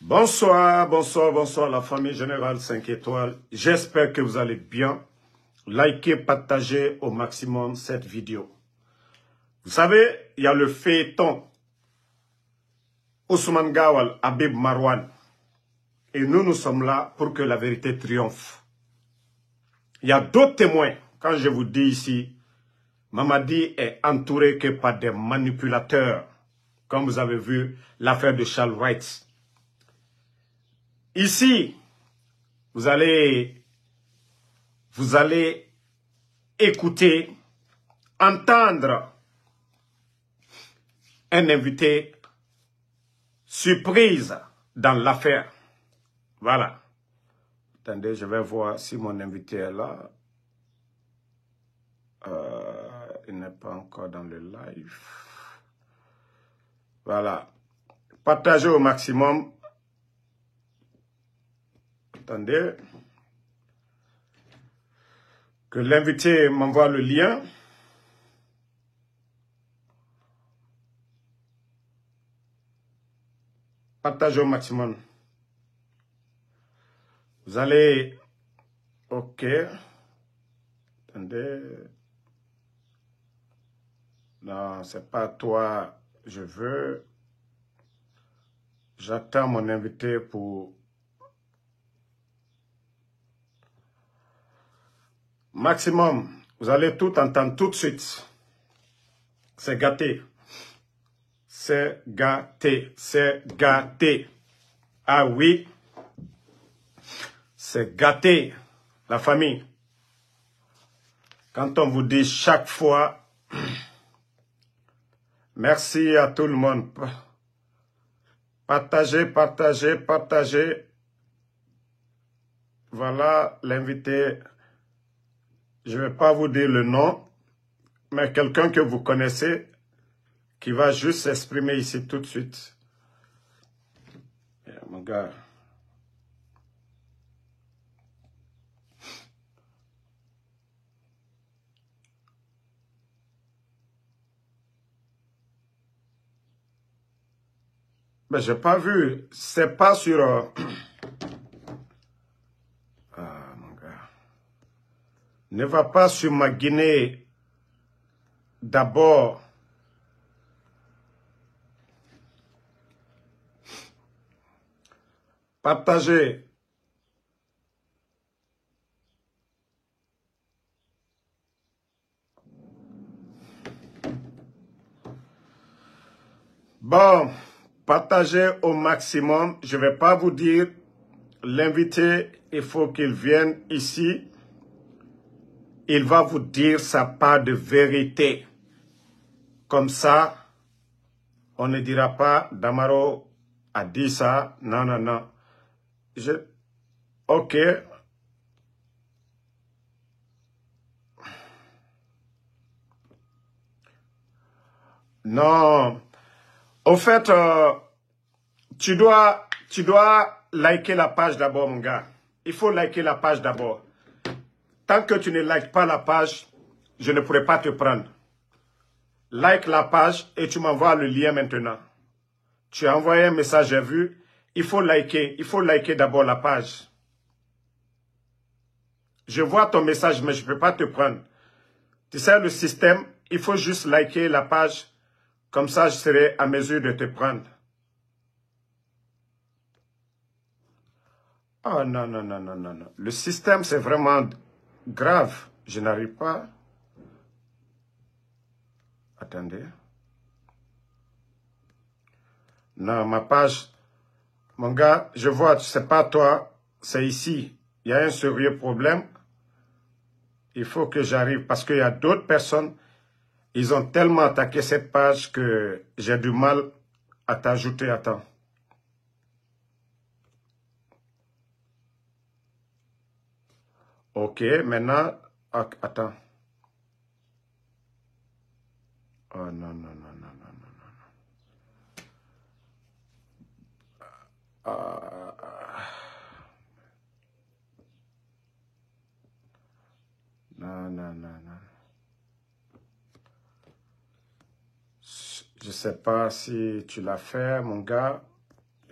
Bonsoir, bonsoir, bonsoir la famille Générale 5 étoiles. J'espère que vous allez bien. Likez, partagez au maximum cette vidéo. Vous savez, il y a le feuilleton Ousmane Gawal, Habib Marwan. Et nous sommes là pour que la vérité triomphe. Il y a d'autres témoins. Quand je vous dis ici, Mamadi est entouré que par des manipulateurs. Comme vous avez vu l'affaire de Charles Wright. Ici, vous allez écouter, entendre un invité surprise dans l'affaire. Voilà. Attendez, je vais voir si mon invité est là. Il n'est pas encore dans le live. Voilà. Partagez au maximum. Attendez. Que l'invité m'envoie le lien. Partagez au maximum. Vous allez... Ok. Attendez. Non, c'est pas toi. Je veux... J'attends mon invité pour... Maximum. Vous allez tout entendre tout de suite. C'est gâté. C'est gâté. C'est gâté. Ah oui. C'est gâté. La famille. Quand on vous dit chaque fois, merci à tout le monde. Partagez, partagez, partagez. Voilà l'invité. Je ne vais pas vous dire le nom, mais quelqu'un que vous connaissez qui va juste s'exprimer ici tout de suite. Yeah, mon gars. Mais je n'ai pas vu. C'est pas sur... Ah, mon gars. Ne va pas sur ma Guinée. D'abord. Partagez. Bon, partagez au maximum. Je ne vais pas vous dire. L'invité, il faut qu'il vienne ici. Il va vous dire sa part de vérité. Comme ça, on ne dira pas Damaro a dit ça. Non, non, non. Ok. Non. Au fait, tu dois liker la page d'abord, mon gars. Il faut liker la page d'abord. Tant que tu ne likes pas la page, je ne pourrai pas te prendre. Like la page et tu m'envoies le lien maintenant. Tu as envoyé un message, j'ai vu. Il faut liker d'abord la page. Je vois ton message, mais je ne peux pas te prendre. Tu sais, le système, il faut juste liker la page. Comme ça, je serai à mesure de te prendre. Oh non, non, non, non, non, non. Le système, c'est vraiment grave. Je n'arrive pas. Attendez. Non, ma page. Mon gars, je vois, c'est pas toi, c'est ici. Il y a un sérieux problème. Il faut que j'arrive parce qu'il y a d'autres personnes. Ils ont tellement attaqué cette page que j'ai du mal à t'ajouter. Attends. Ok, maintenant, attends. Oh non, non, non, non, non, non, non. Non, non, non, non. Je ne sais pas si tu l'as fait, mon gars.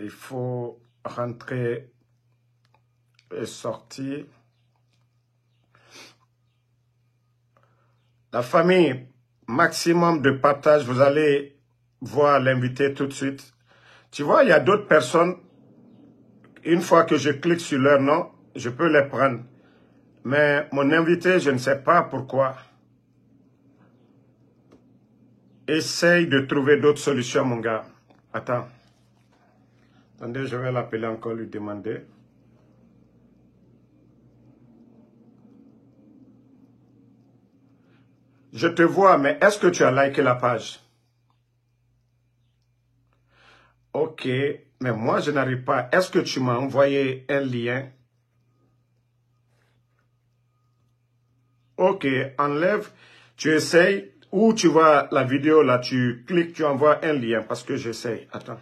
Il faut Rentrée et sortie. La famille, maximum de partage. Vous allez voir l'invité tout de suite. Tu vois, il y a d'autres personnes. Une fois que je clique sur leur nom, je peux les prendre. Mais mon invité, je ne sais pas pourquoi. Essaye de trouver d'autres solutions, mon gars. Attends. Attendez, je vais l'appeler encore, lui demander. Je te vois, mais est-ce que tu as liké la page? Ok, mais moi, je n'arrive pas. Est-ce que tu m'as envoyé un lien? Ok, enlève. Tu essayes. Ou tu vois la vidéo, là, tu cliques, tu envoies un lien. Parce que j'essaye. Attends.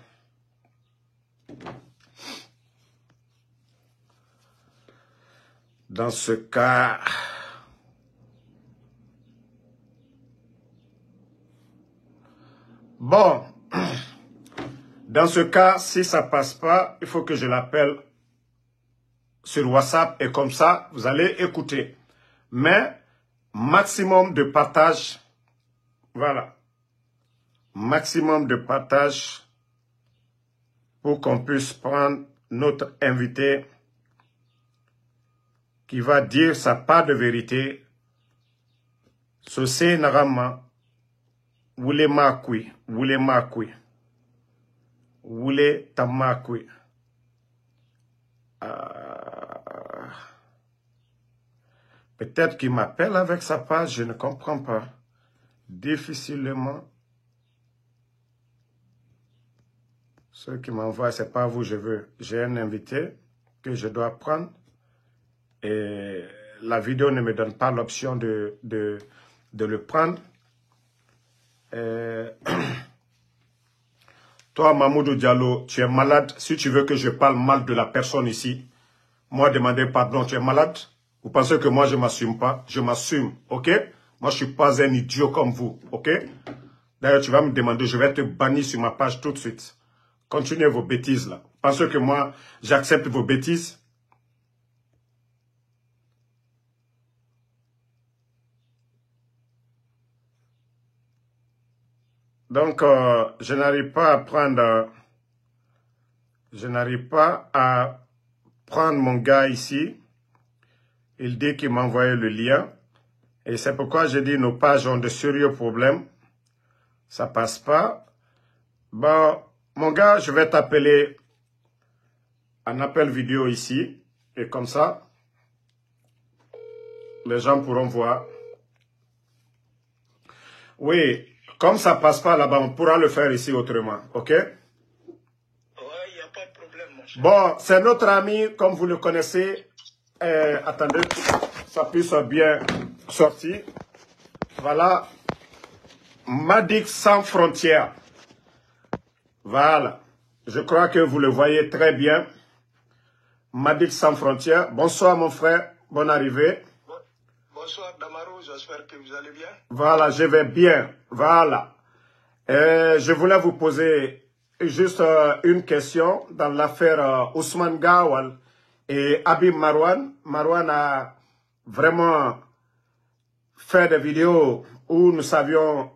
Dans ce cas... Bon. Dans ce cas, si ça passe pas, il faut que je l'appelle sur WhatsApp. Et comme ça, vous allez écouter. Mais, maximum de partage. Voilà. Maximum de partage pour qu'on puisse prendre notre invité qui va dire sa part de vérité. Sosé Narama, Wule Makui, Wule Makui, Wule Tamakui. Peut-être qu'il m'appelle avec sa page, je ne comprends pas. Difficilement. Ceux qui m'envoient, ce n'est pas vous, je veux. J'ai un invité que je dois prendre. Et la vidéo ne me donne pas l'option de le prendre. Toi, Mamoudou Diallo, tu es malade. Si tu veux que je parle mal de la personne ici, moi, demander pardon, tu es malade. Vous pensez que moi, je ne m'assume pas? Je m'assume, ok? Moi, je ne suis pas un idiot comme vous, ok? D'ailleurs, tu vas me demander, je vais te bannir sur ma page tout de suite. Continuez vos bêtises, là. Pensez que moi, j'accepte vos bêtises? Donc, je n'arrive pas à prendre... je n'arrive pas à prendre mon gars ici. Il dit qu'il m'a envoyé le lien. Et c'est pourquoi j'ai dit nos pages ont de sérieux problèmes. Ça passe pas. Bon, mon gars, je vais t'appeler un appel vidéo ici. Et comme ça, les gens pourront voir. Oui, comme ça passe pas là-bas, on pourra le faire ici autrement. OK? Ouais, il n'y a pas de problème, mon cher. Bon, c'est notre ami, comme vous le connaissez. Attendez, ça puisse bien sortir. Voilà. Madik sans frontières. Voilà. Je crois que vous le voyez très bien. Madik sans frontières. Bonsoir mon frère. Bonne arrivée. Bonsoir Damarou, j'espère que vous allez bien. Voilà, je vais bien. Voilà. Je voulais vous poser juste une question dans l'affaire Ousmane Gawal et Habib Marwan. Marwan a vraiment fait des vidéos où nous savions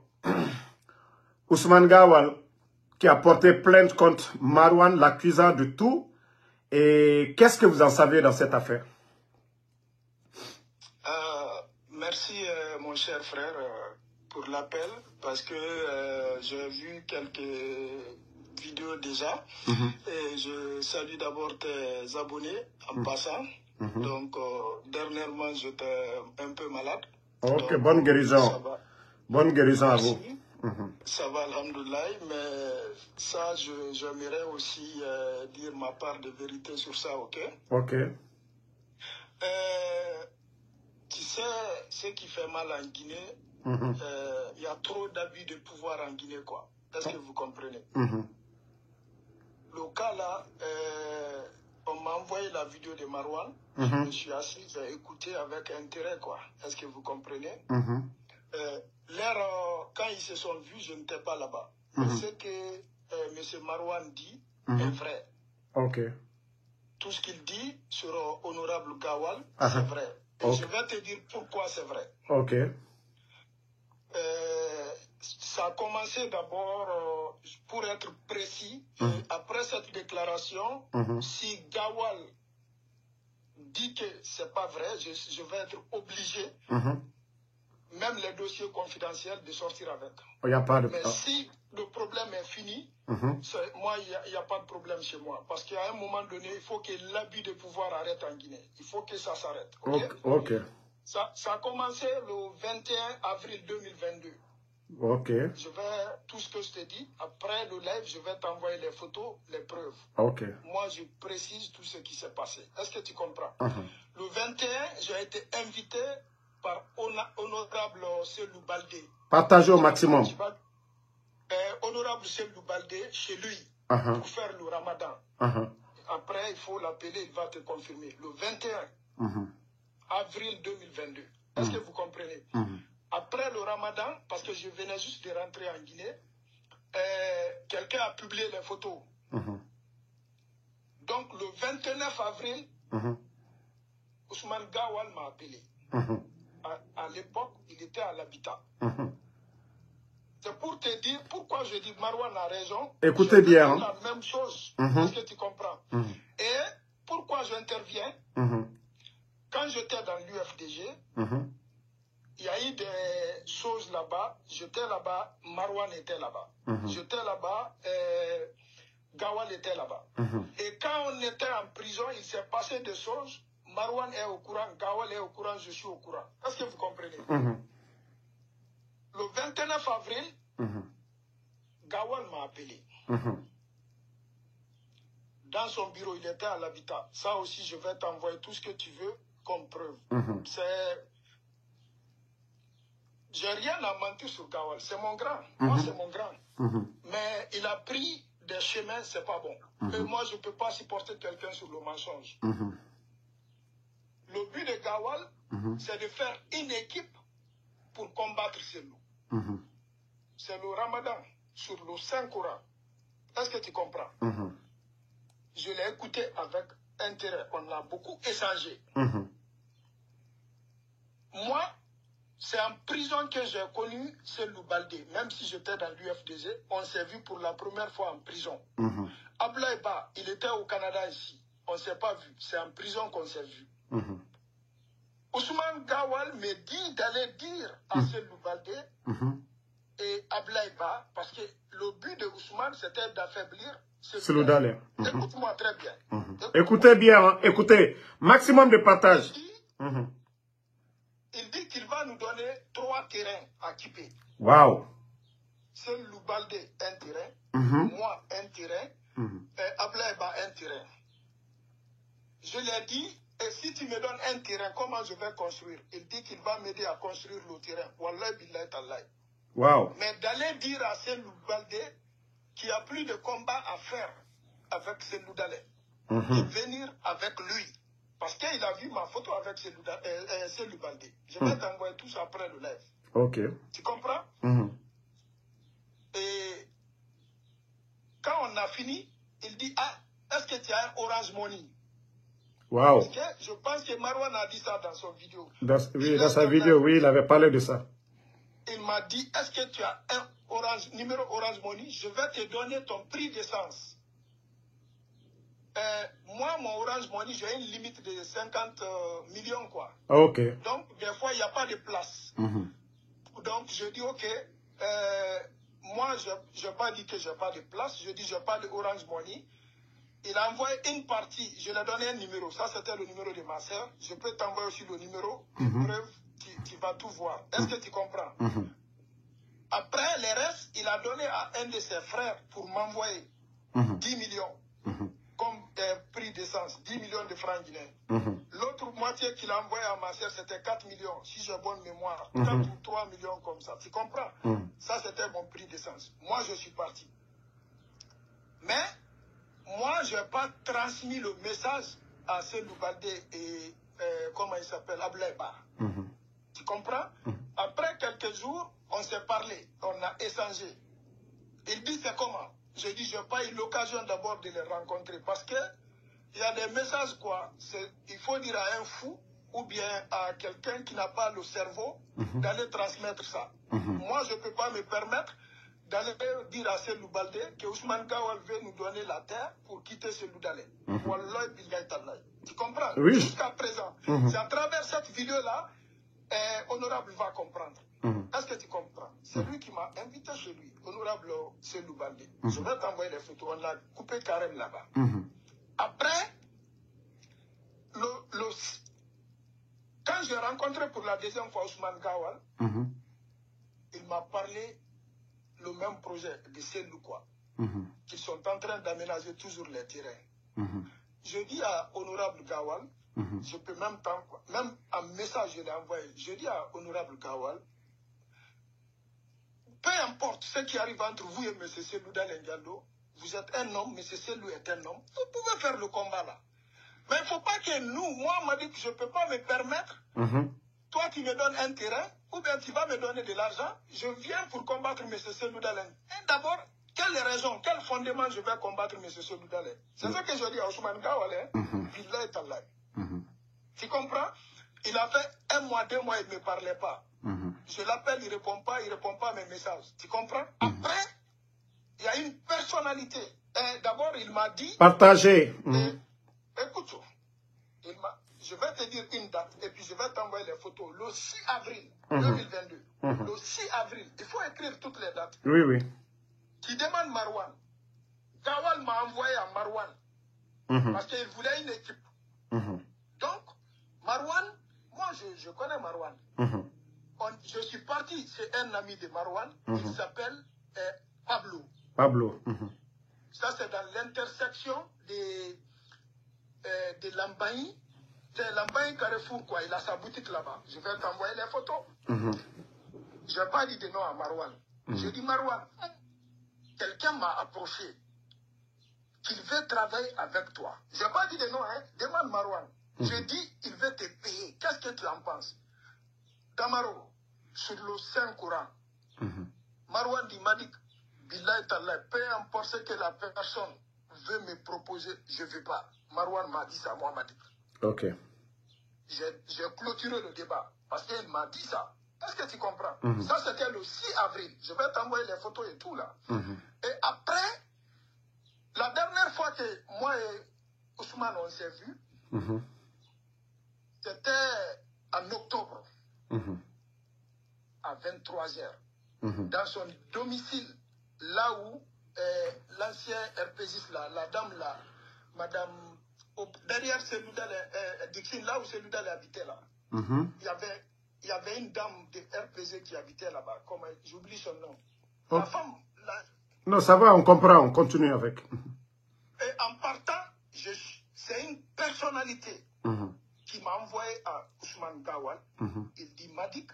Ousmane Gawal qui a porté plainte contre Marwan, l'accusant de tout. Et qu'est-ce que vous en savez dans cette affaire? Merci mon cher frère pour l'appel parce que j'ai vu quelques vidéos déjà et je salue d'abord tes abonnés en passant. Donc dernièrement j'étais un peu malade. Ok, donc, bonne guérison. Bonne guérison à vous. Ça va, alhamdoulilah, mais ça, j'aimerais aussi dire ma part de vérité sur ça, ok? Ok. Tu sais, ce qui fait mal en Guinée, il y a trop d'abus de pouvoir en Guinée, quoi. Est-ce que vous comprenez? Le cas là, on m'a envoyé la vidéo de Marwan, je me suis assis, j'ai écouté avec intérêt, quoi. Est-ce que vous comprenez? Quand ils se sont vus, je n'étais pas là-bas. Ce que M. Marwan dit est vrai. Ok. tout ce qu'il dit sur Honorable Gawal, c'est vrai. Et je vais te dire pourquoi c'est vrai. Ok. Ça a commencé d'abord, pour être précis, après cette déclaration, si Gawal dit que c'est pas vrai, je vais être obligé, même les dossiers confidentiels, de sortir avec. Il n'y a pas de... Mais si le problème est fini, moi, il n'y a pas de problème chez moi. Parce qu'à un moment donné, il faut que l'abus de pouvoir arrête en Guinée. Il faut que ça s'arrête. Ok. Ça a commencé le 21 avril 2022. Ok. Je vais, tout ce que je te dis, après le live, je vais t'envoyer les photos, les preuves. Ok. Moi, je précise tout ce qui s'est passé. Est-ce que tu comprends? Le 21, j'ai été invité par Honorable Selou Baldé. Partagez au maximum. Honorable Selou Baldé, chez lui, pour faire le ramadan. Après, il faut l'appeler, il va te confirmer. Le 21 avril 2022. Est-ce que vous comprenez? Après le ramadan, parce que je venais juste de rentrer en Guinée, quelqu'un a publié les photos. Donc, le 29 avril, Ousmane Gawal m'a appelé. À l'époque, il était à l'habitat. C'est pour te dire pourquoi je dis Marwan a raison. Écoutez bien. La même chose. Est-ce que tu comprends? Et pourquoi j'interviens? Quand j'étais dans l'UFDG, il y a eu des choses là-bas. J'étais là-bas, Marwan était là-bas. J'étais là-bas, Gawal était là-bas. Et quand on était en prison, il s'est passé des choses. Marwan est au courant, Gawal est au courant, je suis au courant. Est-ce que vous comprenez? Le 29 avril, Gawal m'a appelé. Dans son bureau, il était à l'habitat. Ça aussi, je vais t'envoyer tout ce que tu veux comme preuve. J'ai rien à mentir sur Gawal. C'est mon grand. Moi, c'est mon grand. Mais il a pris des chemins, c'est pas bon. Et moi, je ne peux pas supporter quelqu'un sur le mensonge. Le but de Gawal, c'est de faire une équipe pour combattre ces loups. C'est le ramadan sur le Saint-Coran. Est-ce que tu comprends? Je l'ai écouté avec intérêt. On a beaucoup échangé. Moi, c'est en prison que j'ai connu Selou Baldé. Même si j'étais dans l'UFDG, on s'est vu pour la première fois en prison. Ablaye Ba, il était au Canada ici. On ne s'est pas vu. C'est en prison qu'on s'est vu. Ousmane Gawal me dit d'aller dire à Selou Baldé et Ablaye Ba, parce que le but de Ousmane, c'était d'affaiblir Selou Baldé. Écoute-moi très bien. Écoutez bien, hein. Écoutez. Maximum de partage. Il dit qu'il va nous donner 3 terrains à quitter. Waouh. Selou Baldé, un terrain. Moi, un terrain. Et Ablaye Ba, un terrain. Je lui ai dit, et si tu me donnes un terrain, comment je vais construire? Il dit qu'il va m'aider à construire le terrain. Wallahi billahi tallahi. Wow. Mais d'aller dire à Selou Baldé qu'il n'y a plus de combat à faire avec Selou Baldé, de venir avec lui. Parce qu'il a vu ma photo avec Selou Baldé. Je vais t'envoyer tout ça après le live. Ok. Tu comprends? Et quand on a fini, il dit, ah, est-ce que tu as un Orange Money? Wow. Parce que je pense que Marwan a dit ça dans son vidéo. Dans sa vidéo, oui, il avait parlé de ça. Il m'a dit, est-ce que tu as un numéro Orange Money? Je vais te donner ton prix d'essence. Moi, mon Orange Money, j'ai une limite de 50 millions, quoi. Ok. Donc, des fois, il n'y a pas de place. Donc, je dis, ok, moi, je n'ai pas dit que je n'ai pas de place. Je dis, je n'ai pas de Orange Money. Il a envoyé une partie. Je lui ai donné un numéro. Ça, c'était le numéro de ma soeur. Je peux t'envoyer aussi le numéro. Preuve, tu vas tout voir. Est-ce que tu comprends? Après, les restes, il a donné à un de ses frères pour m'envoyer 10 millions. Comme prix d'essence, 10 millions de francs guinéens. L'autre moitié qu'il a envoyé à ma soeur, c'était 4 millions, si j'ai bonne mémoire. 4 ou 3 millions comme ça. Tu comprends? Ça, c'était mon prix d'essence. Moi, je suis parti. Mais, moi, je n'ai pas transmis le message à Selou Baldé et, comment il s'appelle, Ablaye Ba. Tu comprends? Après quelques jours, on s'est parlé, on a échangé. Il dit, c'est comment? Je dis, je n'ai pas eu l'occasion d'abord de les rencontrer parce que il y a des messages, quoi. Il faut dire à un fou ou bien à quelqu'un qui n'a pas le cerveau d'aller transmettre ça. Moi, je ne peux pas me permettre d'aller dire à Selou Baldé que Ousmane Gawal veut nous donner la terre pour quitter Selou Dale. Wallah billahi tallahi. Tu comprends? Oui. Jusqu'à présent. C'est à travers cette vidéo-là, Honorable va comprendre. Est-ce que tu comprends? C'est lui qui m'a invité chez lui, Honorable Selou Baldé. Je vais t'envoyer les photos. On l'a coupé carrément là-bas. Après, quand j'ai rencontré pour la deuxième fois Ousmane Gawal, il m'a parlé le même projet de Selou, quoi. Qu'ils sont en train d'aménager toujours les terrains. Je dis à Honorable Gawal, je peux même temps, quoi, même un message je l'ai envoyé, je dis à Honorable Gawal, peu importe ce qui arrive entre vous et M. Selou Dale Ndialo, vous êtes un homme, M. Selou est un homme, vous pouvez faire le combat là. Mais il ne faut pas que nous, moi, on m'a dit que je ne peux pas me permettre. Toi, tu me donnes un terrain, ou bien tu vas me donner de l'argent. Je viens pour combattre M. Selou Dale. Et d'abord, quelle raison, quel fondement je vais combattre M. Selou Dale? C'est ça que je dis à Ousmane Gawal. Billahi tallahi. Tu comprends? Il a fait 1 mois, 2 mois, il ne me parlait pas. Je l'appelle, il ne répond pas à mes messages. Tu comprends? Après, il y a une personnalité. D'abord, il m'a dit... Partagez. Écoute, je vais te dire une date et puis je vais t'envoyer les photos. Le 6 avril 2022. Le 6 avril. Il faut écrire toutes les dates. Oui, oui. Qui demande Marwan. Gawal m'a envoyé à Marwan. Parce qu'il voulait une équipe. Donc, Marwan, moi je connais Marwan. Je suis parti, c'est un ami de Marwan. Il s'appelle Pablo. Pablo. Ça, c'est dans l'intersection de Lambaye. C'est Lambaye Carrefour, quoi. Il a sa boutique là-bas. Je vais t'envoyer les photos. Je n'ai pas dit de nom à Marwan. J'ai dit, Marwan, quelqu'un m'a approché qu'il veut travailler avec toi. Je n'ai pas dit de nom, hein. Demande Marwan. J'ai dit, il veut te payer. Qu'est-ce que tu en penses? Damaro, sur le Saint-Courant, Marwan dit, m'a dit, billahi tallahi, peu importe ce que la personne veut me proposer, je ne veux pas. Marwan m'a dit ça, moi m'a dit. Ok. J'ai clôturé le débat parce qu'il m'a dit ça. Est-ce que tu comprends? Ça, c'était le 6 avril. Je vais t'envoyer les photos et tout là. Et après, la dernière fois que moi et Ousmane on s'est vus, c'était en octobre, à 23h, dans son domicile, là où l'ancien RPGiste, la dame là, madame, derrière Selou Dale, Dixine, là où Selou Dale habitait là, il y avait une dame de RPG qui habitait là-bas, j'oublie son nom. La femme, non, ça va, on comprend, on continue avec. Et en partant, c'est une personnalité qui m'a envoyé à Ousmane Gawal. Il dit, Madik,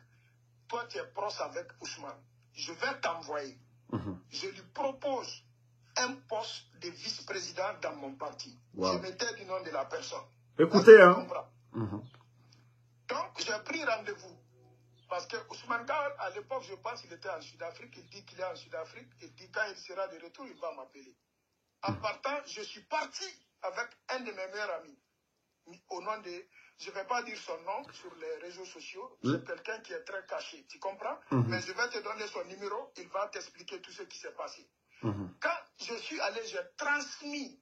toi tu es proche avec Ousmane. Je vais t'envoyer. Je lui propose un poste de vice-président dans mon parti. Je mettais du nom de la personne. Écoutez, hein. Donc, j'ai pris rendez-vous. Parce que Ousmane Gawal, à l'époque, je pense qu'il était en Sud-Afrique. Il dit qu'il est en Sudafrique. Il dit quand il sera de retour, il va m'appeler. En partant, je suis parti avec un de mes meilleurs amis. Au nom de... Je ne vais pas dire son nom sur les réseaux sociaux. C'est quelqu'un qui est très caché. Tu comprends? Mais je vais te donner son numéro. Il va t'expliquer tout ce qui s'est passé. Quand je suis allé, j'ai transmis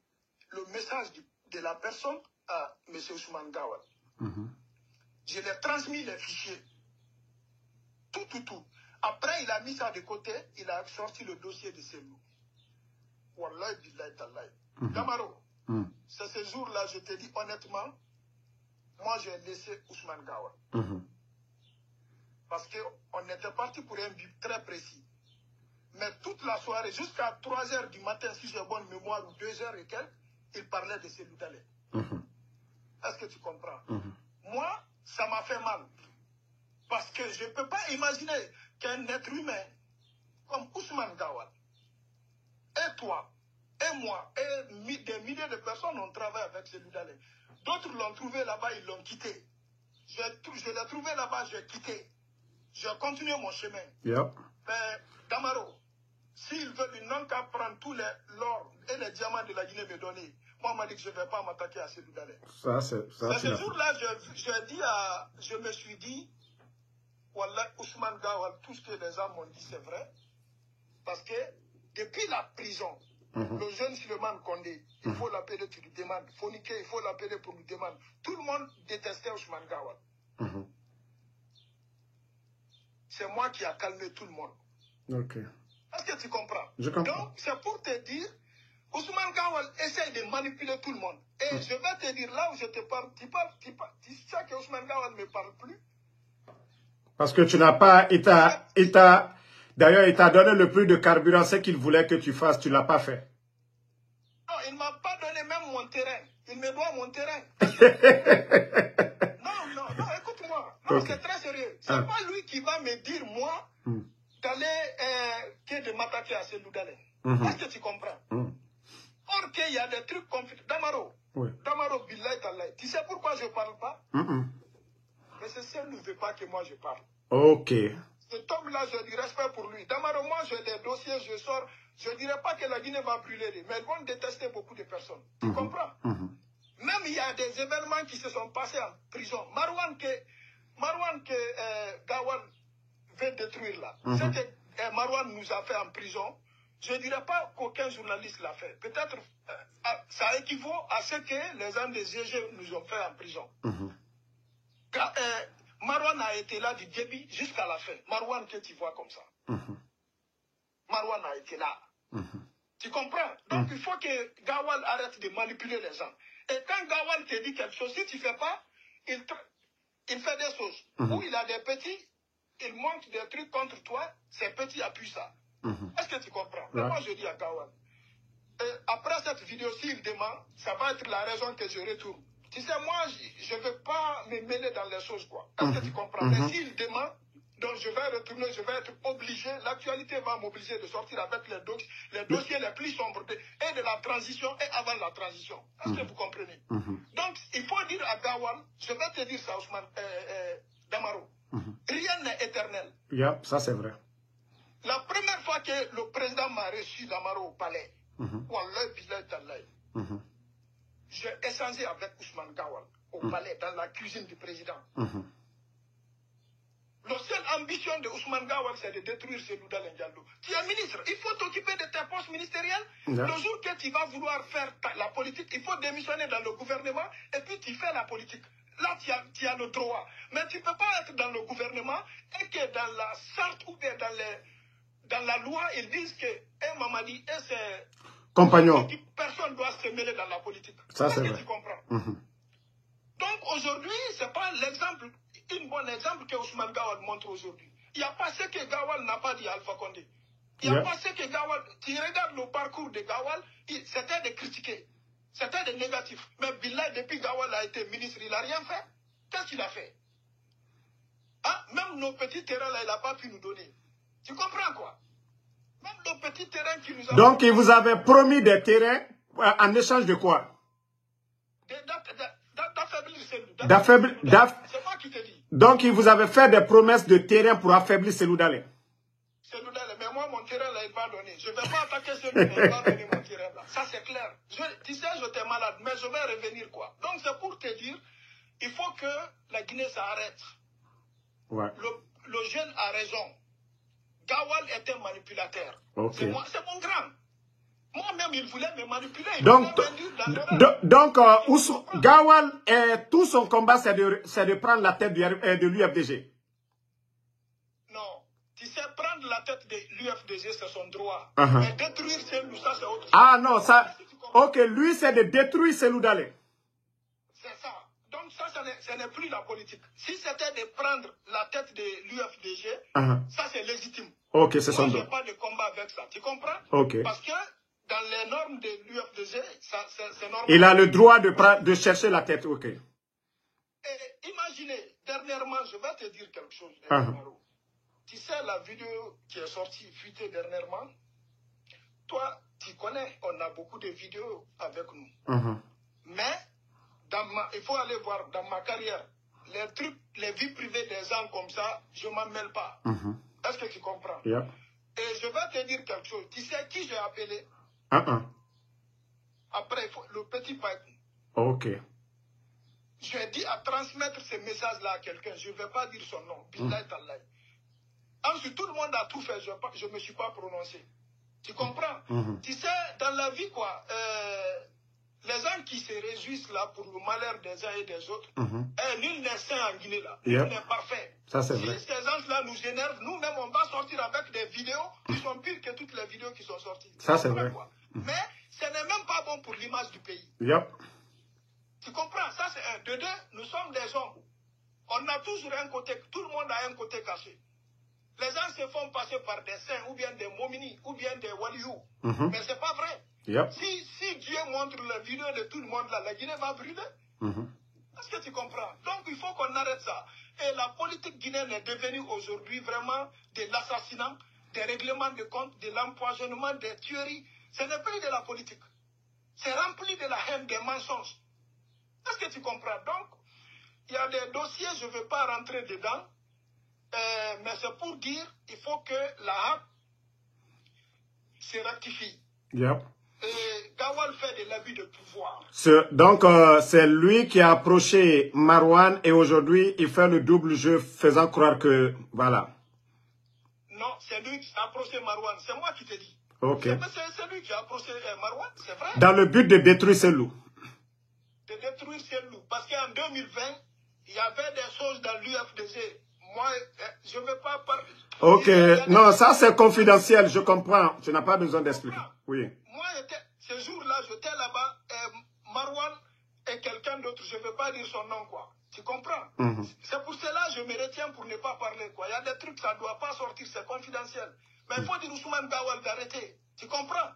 le message de la personne à M. Ousmane Gawal. Je lui ai transmis les fichiers. Tout. Après, il a mis ça de côté. Il a sorti le dossier de Selou. Wallahi billahi tallahi. Damaro, c'est ce jour-là, je te dis honnêtement, moi j'ai laissé Ousmane Gawal. Parce qu'on était parti pour un but très précis. Mais toute la soirée, jusqu'à 3h du matin, si j'ai bonne mémoire, ou 2h et quelques, il parlait de Selou Dale. Est-ce que tu comprends? Moi, ça m'a fait mal. Parce que je ne peux pas imaginer qu'un être humain comme Ousmane Gawal, et toi, et moi, et des milliers de personnes ont travaillé avec Selou Dale. D'autres l'ont trouvé là-bas, ils l'ont quitté. Je l'ai trouvé là-bas, j'ai quitté. J'ai continué mon chemin. Mais Damaro, s'ils veulent, ils n'ont qu'à prendre tous l'or et les diamants de la Guinée me donner. moi, on m'a dit que je ne vais pas m'attaquer à Cellou Dalein. Ce jour-là, je me suis dit, Wallah, Ousmane Gawal, tout ce que les gens m'ont dit, c'est vrai. Parce que depuis la prison, le jeune Suleiman Kondé, il faut l'appeler, tu lui demandes. Fonike, il faut l'appeler pour lui demander. Tout le monde détestait Ousmane Gawal. C'est moi qui a calmé tout le monde. Est-ce que tu comprends? Je comprends. Donc, c'est pour te dire, Ousmane Gawal essaye de manipuler tout le monde. Et je vais te dire, là où je te parle, tu sais que Ousmane Gawal ne me parle plus. Parce que tu n'as pas... D'ailleurs, il t'a donné le plus de carburant, ce qu'il voulait que tu fasses, tu ne l'as pas fait. Non, il ne m'a pas donné même mon terrain. Il me doit mon terrain. non, écoute-moi. Non, c'est très sérieux. C'est pas lui qui va me dire, moi, d'aller de m'attaquer à Cellou Dalein. Est-ce que tu comprends? Or qu'il y a des trucs confidentiels. Damaro, Damaro, billahi tallahi. Tu sais pourquoi je ne parle pas? Mais c'est ça, ne veut pas que moi je parle. Ok. Cet homme-là, j'ai du respect pour lui. Damaro, moi, j'ai des dossiers, je sors. Je ne dirais pas que la Guinée va brûler, mais ils vont détester beaucoup de personnes. Tu comprends? Même il y a des événements qui se sont passés en prison. Marwan que Gawal veut détruire là. Ce que Marwan nous a fait en prison, je ne dirais pas qu'aucun journaliste l'a fait. Peut-être ça équivaut à ce que les gens des GG nous ont fait en prison. Marwan a été là du début jusqu'à la fin. Marwan que tu vois comme ça. Marwan a été là. Tu comprends? Donc il faut que Gawal arrête de manipuler les gens. Et quand Gawal te dit quelque chose, si tu ne fais pas, il fait des choses. Où il a des petits, il monte des trucs contre toi, ces petits appuient ça. Est-ce que tu comprends? Mais moi je dis à Gawal, après cette vidéo, s'il demande, ça va être la raison que je retourne. Tu sais, moi, je ne veux pas me mêler dans les choses, quoi. Est-ce que tu comprends? Mais s'il demande, donc je vais retourner, je vais être obligé, l'actualité va m'obliger de sortir avec les dossiers les plus sombres et de la transition et avant la transition. Est-ce que vous comprenez? Donc, il faut dire à Gawal, je vais te dire ça, Ousmane, Damaro, rien n'est éternel. Ça c'est vrai. La première fois que le président m'a reçu Damaro au palais, Wallah, billahi tallahi, j'ai échangé avec Ousmane Gawal au palais, dans la cuisine du président. La seule ambition de Ousmane Gawal, c'est de détruire Cellou Dalein Diallo. Tu es ministre, il faut t'occuper de tes postes ministériels. Le jour que tu vas vouloir faire la politique, il faut démissionner dans le gouvernement et puis tu fais la politique. Là, tu as le droit. Mais tu ne peux pas être dans le gouvernement et que dans la charte ou bien dans la loi, ils disent que Mamadi et ses compagnons, personne ne doit se mêler dans la politique. Ça, c'est vrai. Tu comprends? Donc aujourd'hui, ce n'est pas l'exemple, un bon exemple que Ousmane Gawal montre aujourd'hui. Il n'y a pas ce que Gawal n'a pas dit à Alpha Condé. Il n'y a pas ce que Gawal... Tu regardes le parcours de Gawal, c'était de critiquer. C'était de négatif. Mais Bilal, depuis Gawal a été ministre, il n'a rien fait. Qu'est-ce qu'il a fait? Même nos petits terrains, là, il n'a pas pu nous donner. Tu comprends quoi? Même nos petits terrains qui nous ont... Donc, il vous avait promis des terrains en échange de quoi? D'affaiblir Cellou. C'est moi qui te dis. Donc, il vous avait fait des promesses de terrain pour affaiblir Cellou Dalein. Cellou Dalein, mais moi, mon terrain, là, il va donner. Je ne vais pas attaquer Cellou, mais il va donner mon terrain, là. Ça, c'est clair. Tu sais, j'étais malade, mais je vais revenir, quoi. Donc, c'est pour te dire, il faut que la Guinée s'arrête. Ouais. Le jeune a raison. Gawal était manipulateur. Okay. C'est mon grand. Moi-même, il voulait me manipuler. Donc, Gawal, tout son combat, c'est de prendre la tête de l'UFDG. Non. Tu sais, prendre la tête de l'UFDG, c'est son droit. Mais détruire Cellou, ça, c'est autre chose. Ah non, ça... Ok, lui, c'est de détruire Cellou Dalein. C'est ça. Donc, ça, ce n'est plus la politique. Si c'était de prendre la tête de l'UFDG, ça, c'est légitime. Ok, c'est son droit. Moi, je n'ai pas de combat avec ça. Tu comprends? Ok. Parce que dans les normes de l'UFDG, c'est normal. Il a le droit de chercher la tête, ok. Et imaginez, dernièrement, je vais te dire quelque chose. Tu sais, la vidéo qui est sortie, fuitée dernièrement, toi, tu connais, on a beaucoup de vidéos avec nous. Mais, il faut aller voir, dans ma carrière, les trucs, les vies privées des gens comme ça, je ne m'en mêle pas. Est-ce que tu comprends? Et je vais te dire quelque chose. Tu sais qui j'ai appelé? Après, il faut, le petit pipe. Ok. J'ai dit à transmettre ces messages-là à quelqu'un. Je ne vais pas dire son nom. Billahi tallahi. Ensuite, tout le monde a tout fait. Je ne me suis pas prononcé. Tu comprends? Tu sais, dans la vie, quoi, les gens qui se réjouissent là pour le malheur des uns et des autres, nul n'est saint en Guinée là. Nul n'est parfait. Ça, c'est vrai. Si ces gens-là nous énervent, nous-mêmes, on va sortir avec des vidéos qui sont pires que toutes les vidéos qui sont sorties. Ça, c'est vrai. Mais ce n'est même pas bon pour l'image du pays. Tu comprends? Ça, c'est un. De deux, nous sommes des hommes. On a toujours un côté, tout le monde a un côté caché. Les gens se font passer par des saints, ou bien des momini, ou bien des waliou. Mais ce n'est pas vrai. Si Dieu montre la vidéo de tout le monde là, la Guinée va brûler. Est-ce que tu comprends? Donc il faut qu'on arrête ça. Et la politique guinéenne est devenue aujourd'hui vraiment de l'assassinat, des règlements de compte, de l'empoisonnement, des tueries. Ce n'est plus de la politique. C'est rempli de la haine, des mensonges. Est-ce que tu comprends? Donc, il y a des dossiers, je ne veux pas rentrer dedans. Mais c'est pour dire il faut que la HAC se rectifie. Gawal fait de l'abus de pouvoir. Donc, c'est lui qui a approché Marwan et aujourd'hui, il fait le double jeu faisant croire que... Voilà. Non, c'est lui qui a approché Marwan. C'est moi qui te dis. C'est lui qui a approché Marwan, c'est vrai. Dans le but de détruire Selou. De détruire Selou. Parce qu'en 2020, il y avait des choses dans l'UFDG. Moi, je ne veux pas parler. Ok, non, ça c'est confidentiel, je comprends. Tu n'as pas besoin d'expliquer. Oui. Moi, ce jour-là, j'étais là-bas, Marwan et quelqu'un d'autre, je ne veux pas dire son nom, quoi. Tu comprends? C'est pour cela que je me retiens pour ne pas parler, quoi. Il y a des trucs, ça ne doit pas sortir, c'est confidentiel. Mais il faut dire Ousmane Gawal d'arrêter. Tu comprends?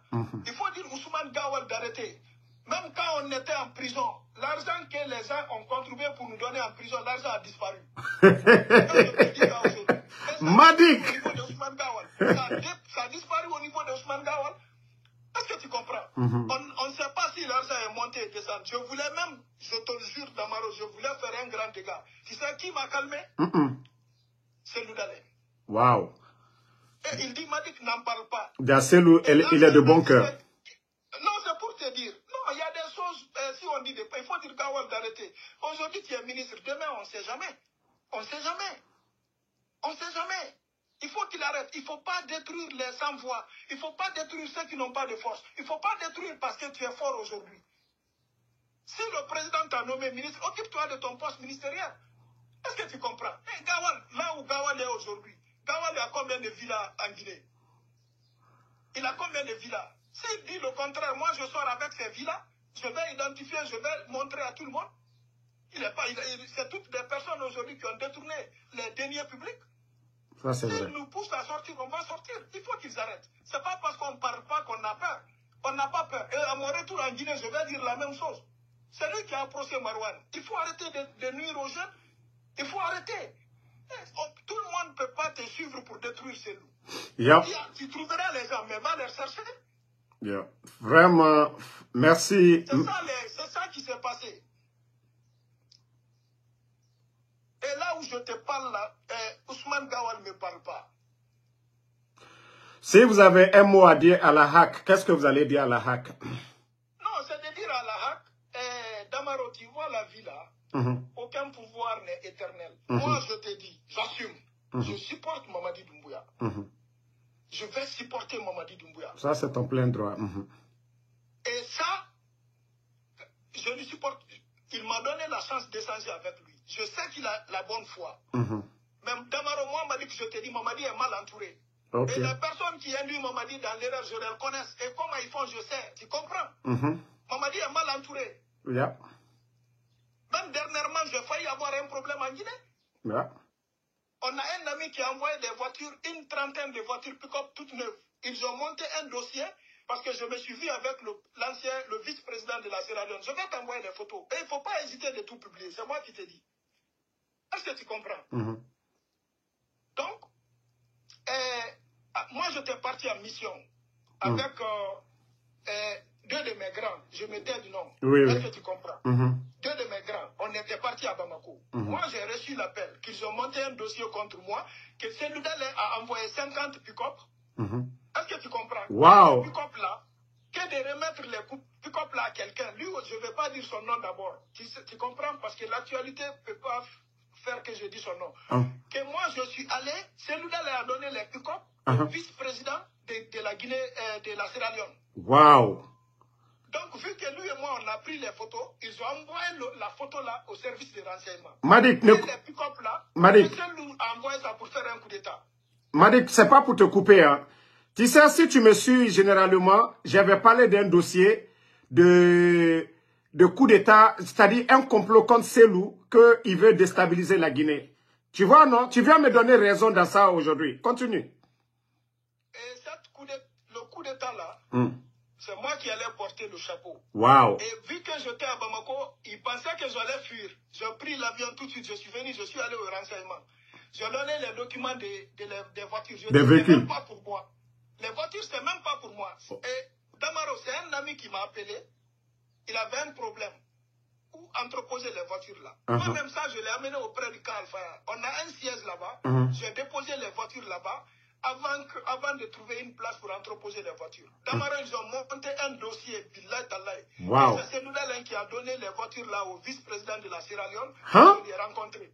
Il faut dire Ousmane Gawal d'arrêter. Même quand on était en prison, l'argent que les gens ont contribué pour nous donner en prison, l'argent a disparu. Madik! Ça a disparu au niveau de Ousmane Gawal. Est-ce que tu comprends? On ne sait pas si l'argent est monté et descendu. Je voulais même, je te le jure, Damaro, je voulais faire un grand dégât. Tu sais qui m'a calmé? C'est Loudalé. Waouh! Et il dit, Madik n'en parle pas. Selou, il est de bon cœur. Non, c'est pour te dire. Non, il y a des choses, si on dit, il faut dire Gawal d'arrêter. Aujourd'hui, tu es ministre. Demain, on ne sait jamais. On ne sait jamais. On ne sait jamais. Il faut qu'il arrête. Il ne faut pas détruire les sans-voix. Il ne faut pas détruire ceux qui n'ont pas de force. Il ne faut pas détruire parce que tu es fort aujourd'hui. Si le président t'a nommé ministre, occupe-toi de ton poste ministériel. Est-ce que tu comprends? Gawal, là où Gawal est aujourd'hui, Gawal a combien de villas en Guinée? Il a combien de villas? S'il dit le contraire, moi je sors avec ces villas, je vais identifier, je vais montrer à tout le monde. C'est toutes des personnes aujourd'hui qui ont détourné les deniers publics. S'ils nous poussent à sortir, on va sortir. Il faut qu'ils arrêtent. Ce n'est pas parce qu'on ne parle pas qu'on a peur. On n'a pas peur. Et à mon retour en Guinée, je vais dire la même chose. C'est lui qui a approché Marwan. Il faut arrêter de nuire aux jeunes. Il faut arrêter. Tout le monde ne peut pas te suivre pour détruire ces loups. Tu trouveras les gens, mais va les chercher. Vraiment, merci. C'est ça qui s'est passé. Et là où je te parle là, Ousmane Gawal ne me parle pas. Si vous avez un mot à dire à la HAC, qu'est-ce que vous allez dire à la HAC? Non, c'est de dire à la HAC, Damaro, tu vois la vie là, aucun pouvoir n'est éternel. Moi, je te dis, j'assume, je supporte Mamadi Doumbouya. Je vais supporter Mamadi Doumbouya. Ça, c'est ton plein droit. Et ça, je lui supporte. Il m'a donné la chance d'échanger avec lui. Je sais qu'il a la bonne foi. Même Damaro, moi, m'a dit que je te dis, Mamadi est mal entouré. Et les personnes qui induisent Mamadi dans l'erreur, je les connais. Et comment ils font, je sais. Tu comprends? Mamadi est mal entouré. Même dernièrement, j'ai failli avoir un problème en Guinée. On a un ami qui a envoyé des voitures, une trentaine de voitures pick-up toutes neuves. Ils ont monté un dossier parce que je me suis vu avec le vice-président de la Sierra Leone. Je vais t'envoyer des photos. Et il ne faut pas hésiter de tout publier. C'est moi qui te dis. Est-ce que tu comprends? Donc, moi, j'étais parti en mission avec deux de mes grands. Je me tais du nom. Est-ce que tu comprends? Deux de mes grands. On était partis à Bamako. Moi, j'ai reçu l'appel qu'ils ont monté un dossier contre moi, que Seloudalé a envoyé 50 pick-up. Est-ce que tu comprends? Wow. Pick-up là, que de remettre les pick-up là à quelqu'un. Lui, je ne vais pas dire son nom d'abord. Tu comprends? Parce que l'actualité ne peut pas faire que je dise son nom. Que moi, je suis allé, celui-là a donné les pick-up au vice-président de la Guinée, de la Sierra Leone. Waouh! Donc, vu que lui et moi, on a pris les photos, ils ont envoyé la photo là au service de renseignement. Madik, les pick-up là, quelqu'un nous a envoyé ça pour faire un coup d'État. Madik, c'est pas pour te couper, hein. Tu sais, si tu me suis généralement, j'avais parlé d'un dossier de coup d'État, c'est-à-dire un complot contre Selou, qu'il veut déstabiliser la Guinée. Tu vois, non? Tu viens me donner raison dans ça aujourd'hui. Continue. Et le coup d'État là, c'est moi qui allais porter le chapeau. Waouh. Et vu que j'étais à Bamako, ils pensaient que j'allais fuir. J'ai pris l'avion tout de suite, je suis venu, je suis allé au renseignement. J'ai donné les documents des voitures. Des véhicules. Même pas pour moi. Les voitures, c'est même pas pour moi. Et Damaro, c'est un ami qui m'a appelé. Il avait un problème. Où entreposer les voitures là. Moi-même ça, je l'ai amené auprès du camp Alpha. On a un siège là-bas. J'ai déposé les voitures là-bas avant de trouver une place pour entreposer les voitures. Damaro, ils ont monté un dossier. Wow. C'est celui-là qui a donné les voitures là au vice-président de la Sierra Leone. Je l'ai rencontré.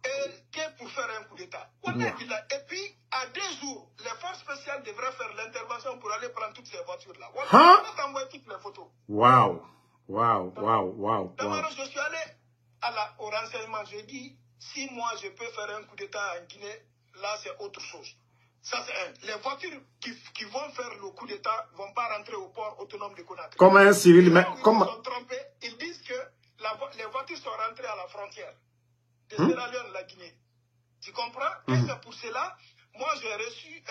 Et pour faire un coup d'État. Et puis, à 2 jours, les forces spéciales devraient faire l'intervention pour aller prendre toutes ces voitures-là. On va t'envoyer toutes les photos. Waouh. Waouh. D'abord, je suis allé au renseignement. J'ai dit, si moi, je peux faire un coup d'État en Guinée, là, c'est autre chose. Ça, c'est un. Les voitures qui vont faire le coup d'État ne vont pas rentrer au port autonome de Conakry. Comme un civil, mais ils se sont trompés. Ils disent que les voitures sont rentrées à la frontière de Sierra Leone, la Guinée. Tu comprends? Et c'est pour cela, moi j'ai reçu,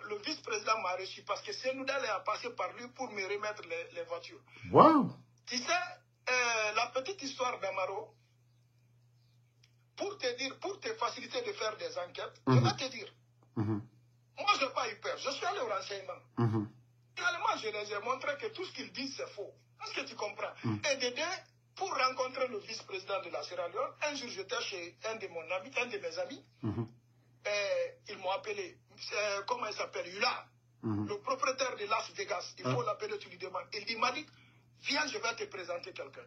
le vice-président m'a reçu parce que Senoudal a passé par lui pour me remettre les voitures. Wow. Tu sais, la petite histoire d'Amaro, pour te faciliter de faire des enquêtes, je vais te dire. Moi, je n'ai pas eu peur. Je suis allé au renseignement. Finalement, je les ai montré que tout ce qu'ils disent, c'est faux. Est-ce que tu comprends? Et Dédé, pour rencontrer le vice-président de la Sierra Leone, un jour, j'étais chez un de mes amis. Ils m'ont appelé. Comment il s'appelle? Yula. Le propriétaire de Las Vegas. Il faut l'appeler, tu lui demandes. Il dit, Malik, viens, je vais te présenter quelqu'un.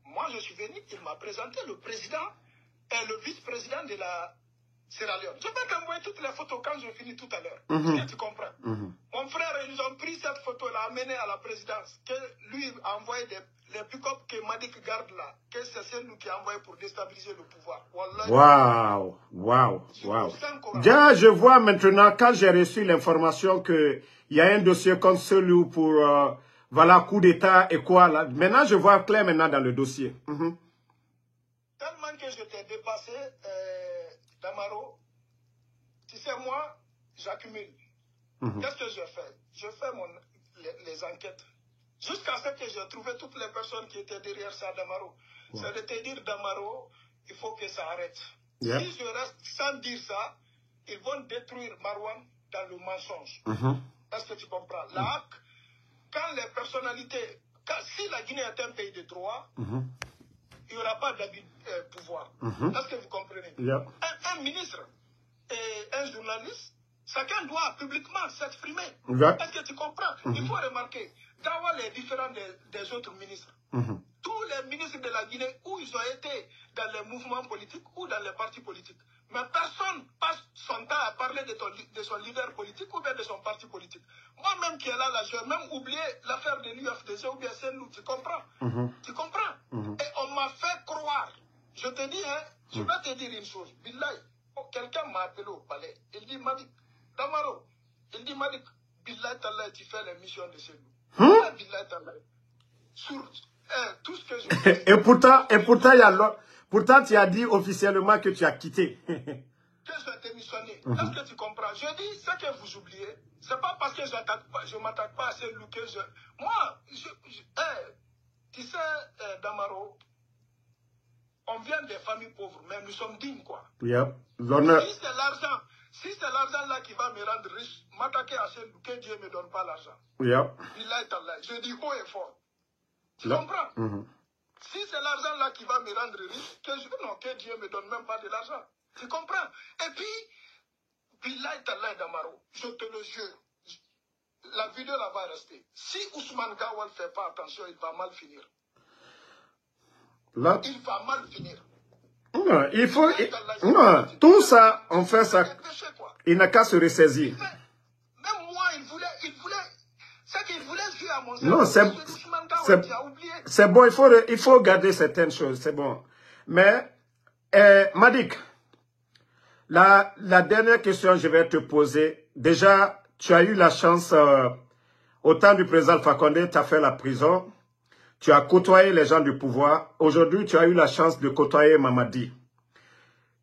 Moi, je suis venu, il m'a présenté le président et le vice-président de la Sierra Leone. Je vais t'envoyer toutes les photos quand je finis tout à l'heure. Est-ce que tu comprends? Mon frère, ils ont pris cette photo-là, amenée à la présidence, que lui a envoyé les pick-up que Madik garde là, que c'est celui qui a envoyé pour déstabiliser le pouvoir. Waouh. Déjà, je vois maintenant, quand j'ai reçu l'information qu'il y a un dossier contre celui pour, voilà, coup d'État et quoi là. Maintenant, je vois clair maintenant dans le dossier. Tellement que je t'ai dépassé, Damaro, tu sais, moi, j'accumule. Qu'est-ce que je fais? Je fais les enquêtes. Jusqu'à ce que j'ai trouvé toutes les personnes qui étaient derrière ça, Damaro. C'est de te dire, Damaro, il faut que ça arrête. Si je reste sans dire ça, ils vont détruire Marwan dans le mensonge. Est-ce que tu comprends? Là, quand les personnalités, si la Guinée est un pays de droit, il n'y aura pas d'abus de pouvoir. Est-ce que vous comprenez? Un ministre et un journaliste, chacun doit publiquement s'exprimer. Est-ce que tu comprends? Il faut remarquer, Dawa est différent des autres ministres. Tous les ministres de la Guinée, où ils ont été dans les mouvements politiques ou dans les partis politiques. Mais personne passe son temps à parler de son leader politique ou bien de son parti politique. Moi-même qui est là, j'ai même oublié l'affaire de l'UFDG ou bien celle-là, tu comprends? Tu comprends? Et on m'a fait croire. Je te dis, je vais te dire une chose. Billahi, quelqu'un m'a appelé au palais. Il dit, Madik, Damaro, il dit, Madik, Billahi Tallah, tu fais l'émission de celui-là. Billahi Tallah. Sur tout ce que je fais. Et pourtant, pourtant, tu as dit officiellement que tu as quitté. Que j'ai démissionné. Est-ce que tu comprends? Je dis, ce que vous oubliez, c'est pas parce que je ne m'attaque pas à celui que je... Moi, tu sais, Damaro, on vient des familles pauvres, mais nous sommes dignes, quoi. L'honneur. Si c'est l'argent là qui va me rendre riche, m'attaquer à celui que Dieu ne me donne pas l'argent. Je dis haut et fort. Tu comprends? Si c'est l'argent là qui va me rendre riche, que Dieu ne me donne même pas de l'argent. Tu comprends? Et puis, Billahi Tallah Damaro, je te le jure, la vidéo là va rester. Si Ousmane Gawal ne fait pas attention, il va mal finir. Là, il va mal finir. Non, il faut... Non, tout ça, on fait ça. Il n'a qu'à se ressaisir. Même moi, il voulait... C'est qu'il voulait jouer à mon Non, c'est bon, il faut garder certaines choses, c'est bon. Mais, Madik, la dernière question que je vais te poser, déjà, tu as eu la chance, au temps du président Alpha Condé, tu as fait la prison, tu as côtoyé les gens du pouvoir. Aujourd'hui, tu as eu la chance de côtoyer Mamadi.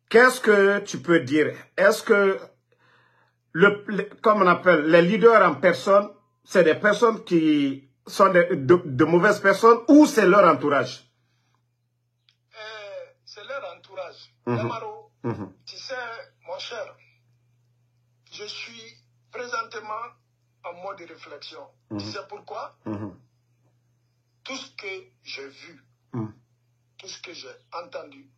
Qu'est-ce que tu peux dire? Est-ce que, comme on appelle, les leaders en personne, c'est des personnes qui sont de mauvaises personnes ou c'est leur entourage? C'est leur entourage. Damaro, tu sais, mon cher, je suis présentement en mode réflexion. Tu sais pourquoi? Tout ce que j'ai vu, tout ce que j'ai entendu,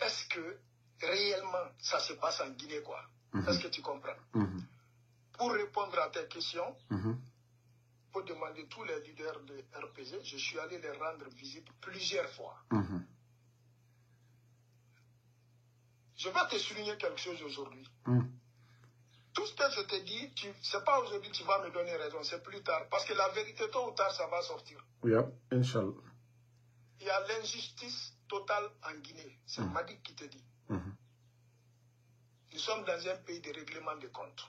est-ce que réellement ça se passe en Guinée, quoi? Est-ce que tu comprends? Pour répondre à tes questions, pour demander tous les leaders de RPG, je suis allé les rendre visite plusieurs fois. Je vais te souligner quelque chose aujourd'hui. Tout ce que je te dis, ce n'est pas aujourd'hui que tu vas me donner raison, c'est plus tard. Parce que la vérité, tôt ou tard, ça va sortir. Oui, Inch'Allah. Il y a l'injustice totale en Guinée. C'est Madik qui te dit. Nous sommes dans un pays de règlement de comptes.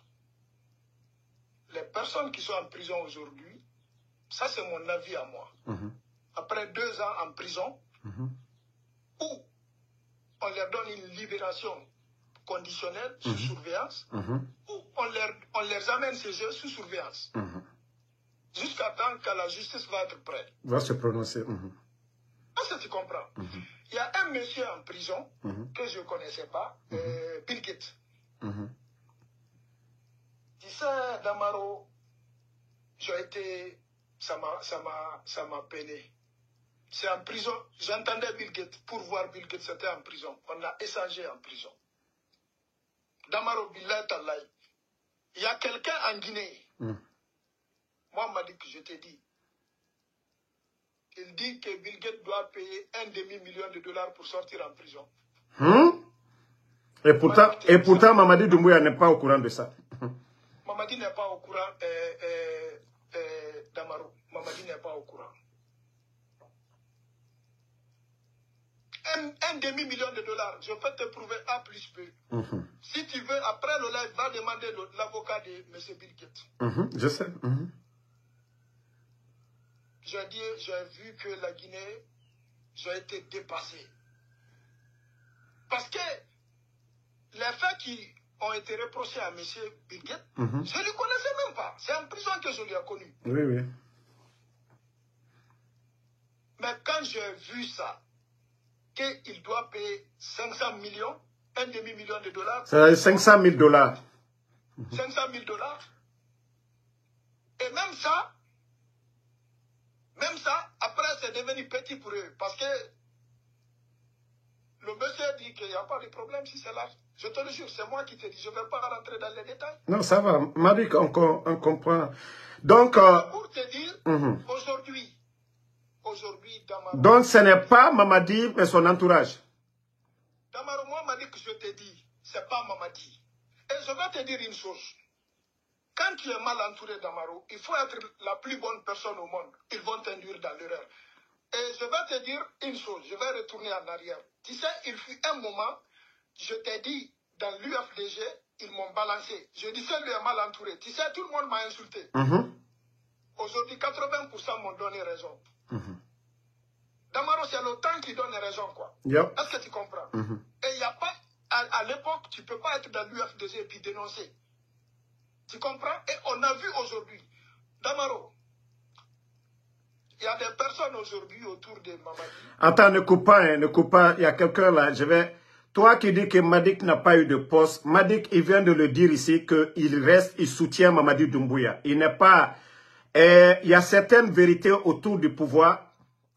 Les personnes qui sont en prison aujourd'hui, ça c'est mon avis à moi. Après 2 ans en prison, où on leur donne une libération conditionnelle sous surveillance, ou on les amène chez eux sous surveillance. Jusqu'à temps que la justice va être prête. Va se prononcer. Est-ce que tu comprends? Il y a un monsieur en prison que je ne connaissais pas, Bill Gates. Tu sais, Damaro, j'ai été... Ça m'a peiné. C'est en prison. J'entendais Bill Gates. Pour voir Bill Gates, c'était en prison. On a échangé en prison. Damaro Billah Talaï. Il y a quelqu'un en Guinée. Moi, m'a dit que je t'ai dit. Il dit que Bill Gates doit payer $1,5 million pour sortir en prison. Et pourtant, Mamadi Doumbouya n'est pas au courant de ça. Mamadi n'est pas au courant, Damaro. Mamadi n'est pas au courant. $1,5 million. Je peux te prouver A plus B. Si tu veux, après le live, va demander l'avocat de M. Bill Gates. Je sais. J'ai vu que la Guinée, j'ai été dépassé. Parce que les faits qui ont été reprochés à M. Bill Gates, je ne le connaissais même pas. C'est en prison que je l'ai connu. Oui. Mais quand j'ai vu ça, qu'il doit payer 500 millions, $1,5 million. Ça veut dire $500 000. $500 000. Et même ça, après, c'est devenu petit pour eux. Parce que le monsieur dit qu'il n'y a pas de problème si c'est là. Je te le jure, c'est moi qui te dis. Je ne vais pas rentrer dans les détails. Non, ça va. Madik, on comprend. Donc, pour te dire, aujourd'hui, Damaro... Donc, ce n'est pas Mamadi, mais son entourage. Damaro, moi, m'a dit que je te dis, ce n'est pas Mamadi. Et je vais te dire une chose. Quand tu es mal entouré, Damaro, il faut être la plus bonne personne au monde. Ils vont t'induire dans l'erreur. Et je vais te dire une chose, je vais retourner en arrière. Tu sais, il fut un moment, je t'ai dit, dans l'UFDG, ils m'ont balancé. Je disais, lui est mal entouré. Tu sais, tout le monde m'a insulté. Aujourd'hui, 80% m'ont donné raison. Damaro, c'est le temps qui donne raison, quoi. Est-ce que tu comprends? Et il n'y a pas, à l'époque, tu ne peux pas être dans l'UFDG et puis dénoncer. Tu comprends? Et on a vu aujourd'hui, Damaro, il y a des personnes aujourd'hui autour de Mamadi. Attends, ne coupe pas, il y a quelqu'un là, Toi qui dis que Madik n'a pas eu de poste, Madik, il vient de le dire ici il soutient Mamadi Doumbouya. Il n'est pas... il y a certaines vérités autour du pouvoir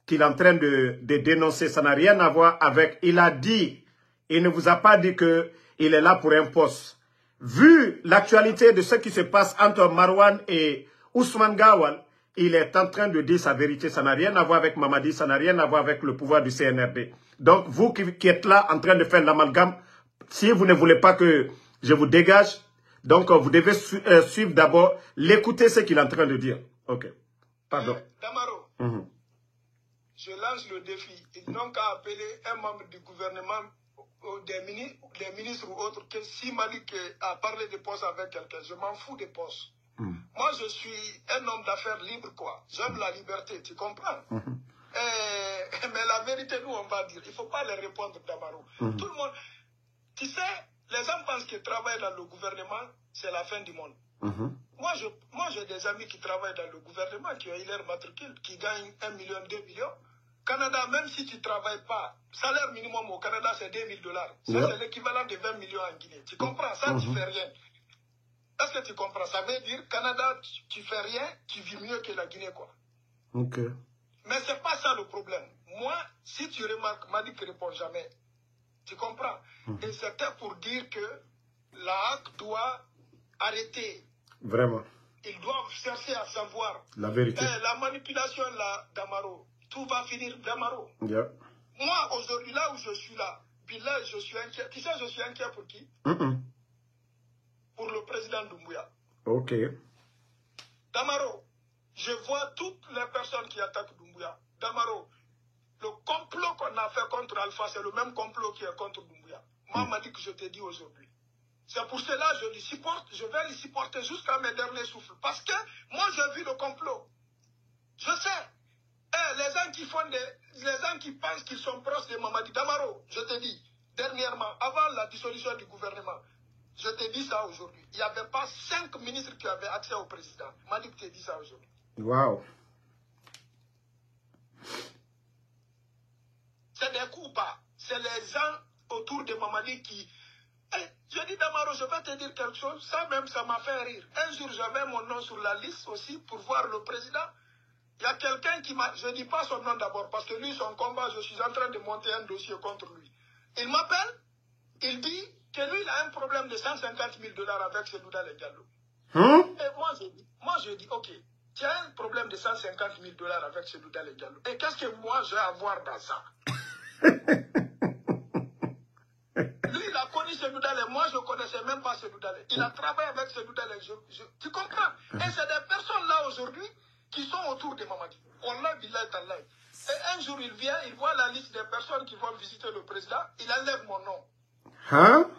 qu'il est en train de dénoncer. Ça n'a rien à voir avec... Il a dit, il ne vous a pas dit qu'il est là pour un poste. vu l'actualité de ce qui se passe entre Marwan et Ousmane Gawal, il est en train de dire sa vérité. Ça n'a rien à voir avec Mamadi, ça n'a rien à voir avec le pouvoir du CNRD. Donc, vous qui êtes là en train de faire l'amalgame, si vous ne voulez pas que je vous dégage, donc vous devez suivre d'abord, l'écouter ce qu'il est en train de dire. Ok. Pardon. Damaro, je lance le défi. Ils n'ont qu'à appeler un membre du gouvernement, des ministres ou autres, que si Malik a parlé de postes avec quelqu'un, je m'en fous des postes. Moi, je suis un homme d'affaires libre, quoi. J'aime la liberté, tu comprends? Mais la vérité, nous, on va dire, il ne faut pas les répondre, Damaro. Tout le monde, tu sais, les gens pensent qu'ils travaillent dans le gouvernement, c'est la fin du monde. Moi, j'ai des amis qui travaillent dans le gouvernement, qui ont eu leur matricule, qui gagnent 1 million, 2 millions. Canada, même si tu ne travailles pas, salaire minimum au Canada, c'est $2000. Ça, c'est l'équivalent de 20 millions en Guinée. Tu comprends? Ça, tu ne fais rien. Est-ce que tu comprends? Ça veut dire, Canada, tu fais rien, tu vis mieux que la Guinée, quoi. Ok. Mais ce n'est pas ça le problème. Moi, si tu remarques, Malik ne répond jamais. Tu comprends? Et c'était pour dire que la HAC doit arrêter. Vraiment. Ils doivent chercher à savoir. La vérité. La manipulation, là, Damaro, tout va finir, Damaro. Yeah. Moi, aujourd'hui, là où je suis là, puis là, je suis inquiet. Tu sais, je suis inquiet pour qui? Pour le président Doumbouya. Ok. Damaro, je vois toutes les personnes qui attaquent Doumbouya. Damaro, le complot qu'on a fait contre Alpha, c'est le même complot qui est contre Doumbouya. Moi, m'a dit que je t'ai dit aujourd'hui. C'est pour cela que je les supporte, je vais les supporter jusqu'à mes derniers souffles. Parce que moi, j'ai vu le complot. Je sais. Les gens qui font les gens qui pensent qu'ils sont proches de Mamadi Damaro, je te dis, dernièrement, avant la dissolution du gouvernement, je te dis ça aujourd'hui. Il n'y avait pas 5 ministres qui avaient accès au président. Malik te dit ça aujourd'hui. Wow. C'est des coups bas. C'est les gens autour de Mamadi qui... je dis Damaro, je vais te dire quelque chose. Ça même, ça m'a fait rire. Un jour, j'avais mon nom sur la liste aussi pour voir le président. Il y a quelqu'un qui m'a... Je ne dis pas son nom d'abord parce que lui, son combat, je suis en train de monter un dossier contre lui. Il m'appelle, il dit que lui, il a un problème de $150 000 avec Sedouda Diallo. Et moi, je dis, ok, tu as un problème de $150 000 avec Sedouda Diallo. Et qu'est-ce que moi, j'ai à voir dans ça? Lui, il a connu Sedouda Diallo. Moi, je ne connaissais même pas Sedouda Diallo. Il a travaillé avec Sedouda Diallo. Tu comprends? Et c'est des personnes là aujourd'hui qui sont autour de Mamadi. Allah billahi tallahi. Et un jour, il vient, il voit la liste des personnes qui vont visiter le président, il enlève mon nom. Hein?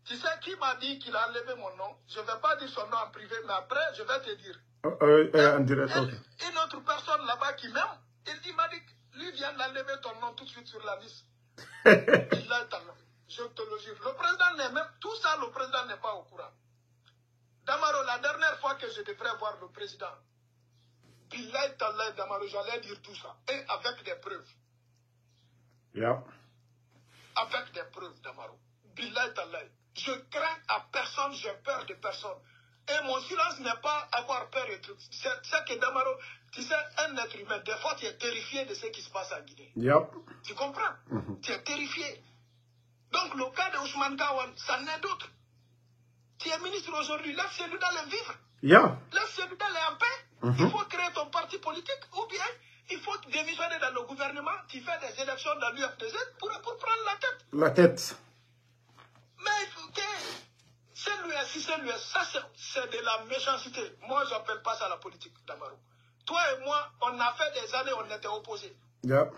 Tu sais qui m'a dit qu'il a enlevé mon nom? Je ne vais pas dire son nom en privé, mais après, je vais te dire. En direct, Une autre personne là-bas qui m'aime, il dit, Malik, lui vient d'enlever ton nom tout de suite sur la liste. Billahi tallahi. Je te le jure. Le président n'est même, tout ça, le président n'est pas au courant. Damaro, la dernière fois que je devrais voir le président, Billahi tallahi, Damaro, j'allais dire tout ça. Et avec des preuves. Yeah. Avec des preuves, Damaro. Billahi tallahi. Je crains à personne, j'ai peur de personne. Et mon silence n'est pas avoir peur et tout. C'est que Damaro, tu sais, un être humain, des fois tu es terrifié de ce qui se passe en Guinée. Yep. Tu comprends? Tu es terrifié. Donc le cas de Ousmane Gawal, ça n'est d'autre. Tu es ministre aujourd'hui, laisse Sedouda le vivre. Yeah. Laisse Sedouda en paix. Il faut créer ton parti politique ou bien il faut démissionner dans le gouvernement, tu fais des élections dans l'UFDZ pour prendre la tête. La tête. Mais c'est l'US, ça c'est de la méchanceté. Moi, je n'appelle pas ça la politique, Damaro. Toi et moi, on a fait des années, on était opposés. Yeah.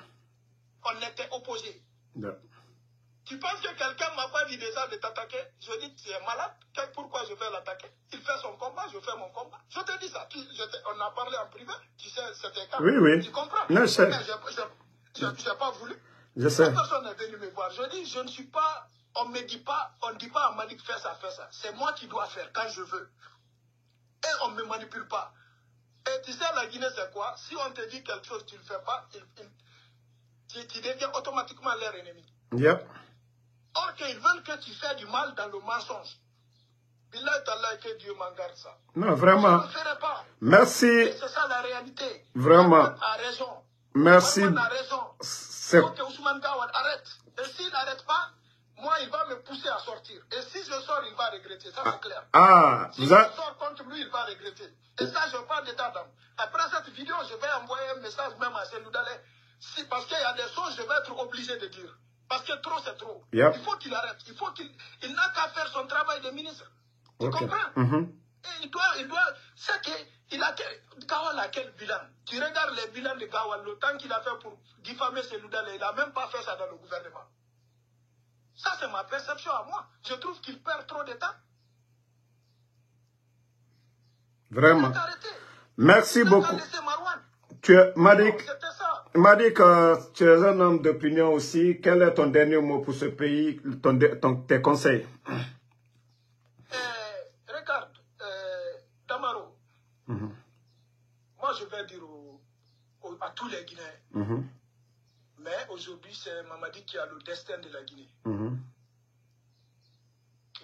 On était opposés. Yeah. Tu penses que quelqu'un ne m'a pas dit déjà de t'attaquer? Je dis, tu es malade, pourquoi je vais l'attaquer? Il fait son combat, je fais mon combat. Je te dis ça. On a parlé en privé, tu sais, c'était quand? Oui, oui. Tu comprends? Non, je sais. Mais je n'ai pas voulu. Je sais. Personne n'est venu me voir. Je dis, je ne suis pas... On ne dit pas à Malik, fais ça, fais ça. C'est moi qui dois faire quand je veux. Et on ne me manipule pas. Et tu sais, la Guinée, c'est quoi? Si on te dit quelque chose, tu ne le fais pas, tu deviens automatiquement leur ennemi. Yep. Or qu'ils veulent que tu fais du mal dans le mensonge. Billahi tallahi, que Dieu m'en garde ça. Non, vraiment. Je ne le ferai pas. Merci. C'est ça la réalité. Vraiment. Ousmane a raison. Merci. Ousmane a raison. Il faut que Ousmane Gawal arrête. Et s'il n'arrête pas, moi, il va me pousser à sortir. Et si je sors, il va regretter. Ça, c'est clair. Si je sors contre lui, il va regretter. Et ça, je parle d'état d'âme. Après cette vidéo, je vais envoyer un message même à Cellou Dalein. Si, parce qu'il y a des choses, je vais être obligé de dire. Parce que trop, c'est trop. Il faut qu'il arrête. Il faut qu'il n'a qu'à faire son travail de ministre. Tu comprends? Et il doit, c'est qu'il a, Gawal a quel bilan? Tu regardes les bilans de Gawal, le temps qu'il a fait pour diffamer Cellou Dalein, il n'a même pas fait ça dans le gouvernement. Ça, c'est ma perception à moi. Je trouve qu'il perd trop de temps. Vraiment. Merci beaucoup. M'a dit que tu es un homme d'opinion aussi. Quel est ton dernier mot pour ce pays, tes conseils? Regarde, Damaro, moi je vais dire à tous les Guinéens, mais aujourd'hui c'est Mamadi qui a le destin de la Guinée.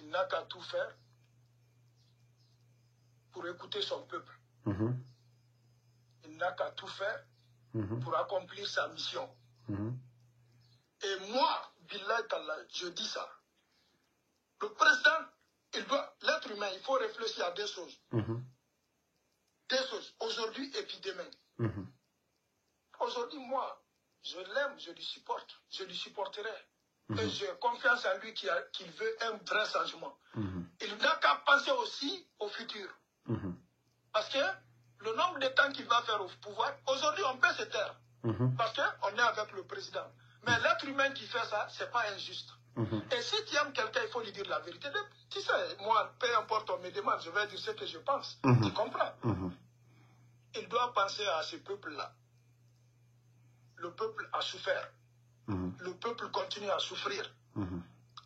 Il n'a qu'à tout faire pour écouter son peuple. Il n'a qu'à tout faire pour accomplir sa mission. Et moi, Billah Tallah, je dis ça. Le président, l'être humain, il faut réfléchir à deux choses. Deux choses, aujourd'hui et puis demain. Aujourd'hui, moi, je l'aime, je lui supporte, je lui supporterai. Et j'ai confiance en lui qu'il veut un vrai changement. Il n'a qu'à penser aussi au futur. Parce que le nombre de temps qu'il va faire au pouvoir, aujourd'hui on peut se taire. Parce qu'on est avec le président. Mais l'être humain qui fait ça, c'est pas injuste. Et si tu aimes quelqu'un, il faut lui dire la vérité. Tu sais, moi, peu importe, on me demande, je vais dire ce que je pense. Tu comprends? Il doit penser à ce peuple-là. Le peuple a souffert. Le peuple continue à souffrir.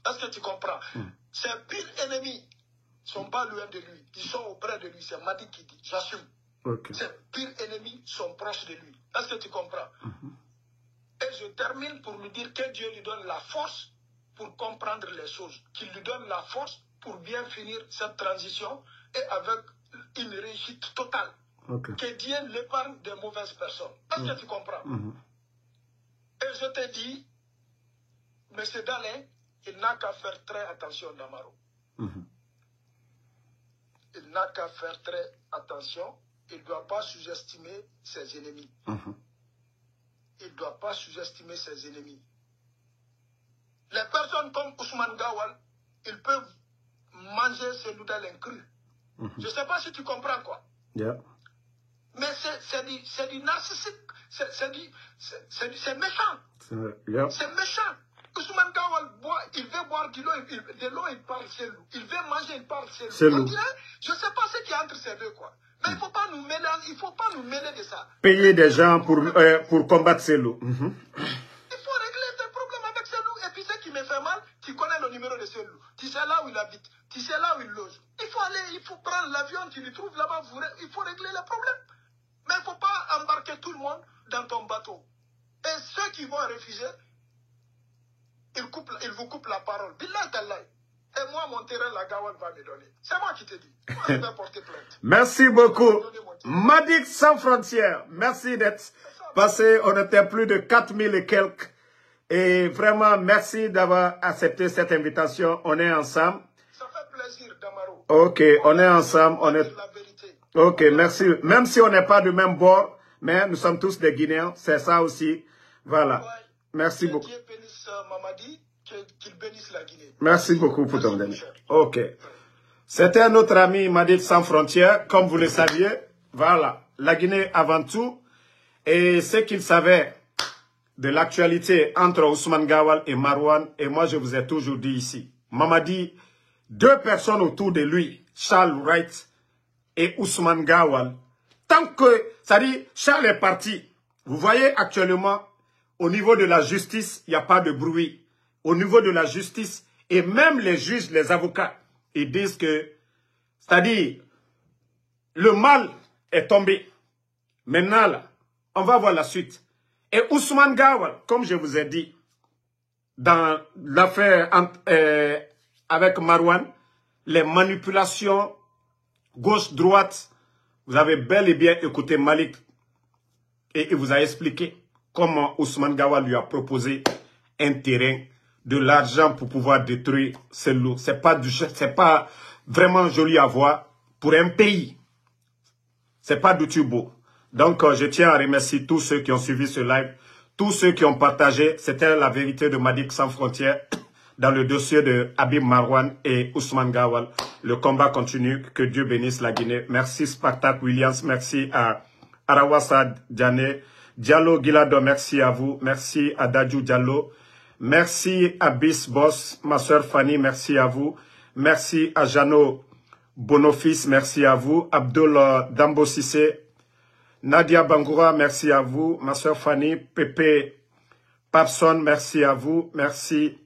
Est-ce que tu comprends? Ses pires ennemis ne sont pas loin de lui. Ils sont auprès de lui. C'est Madi qui dit. J'assume. Ses pires ennemis sont proches de lui. Est-ce que tu comprends? Et je termine pour lui dire que Dieu lui donne la force pour comprendre les choses. Qu'il lui donne la force pour bien finir cette transition et avec une réussite totale. Que Dieu l'épargne des mauvaises personnes. Est-ce que tu comprends? Et je te dis, M. Dalein, il n'a qu'à faire très attention, Damaro. Il n'a qu'à faire très attention. Il ne doit pas sous-estimer ses ennemis. Il ne doit pas sous-estimer ses ennemis. Les personnes comme Ousmane Gawal, ils peuvent manger Cellou Dalein cru. Je ne sais pas si tu comprends quoi. Mais c'est du narcissique. C'est méchant. C'est méchant. Ousmane Gawal il veut boire de l'eau, il parle Cellou. Il veut manger, il parle Cellou. On dirait, je ne sais pas ce qu'il y a entre ces deux, quoi. Mais il ne faut pas nous mêler de ça. Payer des gens pour combattre Cellou. Il faut régler tes problèmes avec Cellou. Et puis ce qui me fait mal, tu connais le numéro de Cellou. Tu sais là où il habite. Tu sais là où il loge. Il faut prendre l'avion, tu le trouves là-bas, il faut régler les problèmes. Mais il ne faut pas embarquer tout le monde dans ton bateau. Et ceux qui vont refuser, ils vous coupent la parole. Billah Tallah. Et moi, mon terrain, la Gawal va me donner. C'est moi qui te dis. Moi, je vais porter plainte. Merci beaucoup. Madic sans frontières. Merci d'être passé. On était plus de 4000 et quelques. Et vraiment, merci d'avoir accepté cette invitation. On est ensemble. Ça fait plaisir, Damaro. Ok, on est ensemble. Ok, merci. Même si on n'est pas du même bord, mais nous sommes tous des Guinéens. C'est ça aussi. Voilà. Merci beaucoup. Dieu bénisse Mamadi, qu'il bénisse la Guinée. Merci beaucoup pour ton dernier. Ok. C'était notre ami Madic sans frontières, comme vous le saviez. Voilà. La Guinée avant tout. Et ce qu'il savait de l'actualité entre Ousmane Gawal et Marouane, et moi je vous ai toujours dit ici. Mamadi, deux personnes autour de lui, Charles Wright et Ousmane Gawal. Tant que, ça dit, Charles est parti. Vous voyez actuellement, au niveau de la justice, il n'y a pas de bruit. Au niveau de la justice, et même les juges, les avocats, ils disent que, c'est-à-dire, le mal est tombé. Maintenant, là, on va voir la suite. Et Ousmane Gawal, comme je vous ai dit, dans l'affaire avec Marouane, les manipulations gauche-droite, vous avez bel et bien écouté Malik et il vous a expliqué comment Ousmane Gawal lui a proposé un terrain de l'argent pour pouvoir détruire, c'est lourd. C'est pas vraiment joli à voir pour un pays. C'est pas du tout beau. Donc, je tiens à remercier tous ceux qui ont suivi ce live, tous ceux qui ont partagé. C'était la vérité de Madick Sans Frontières dans le dossier de Habib Marwan et Ousmane Gawal. Le combat continue. Que Dieu bénisse la Guinée. Merci Spartak Williams. Merci à Arawassa Diané. Diallo Gilado, merci à vous. Merci à Dadju Diallo. Merci à Bis Boss, ma soeur Fanny, merci à vous. Merci à Jano Bonofils, merci à vous. Abdul Dambo Sissé. Nadia Bangoura, merci à vous. Ma soeur Fanny, Pepe Papson, merci à vous. Merci.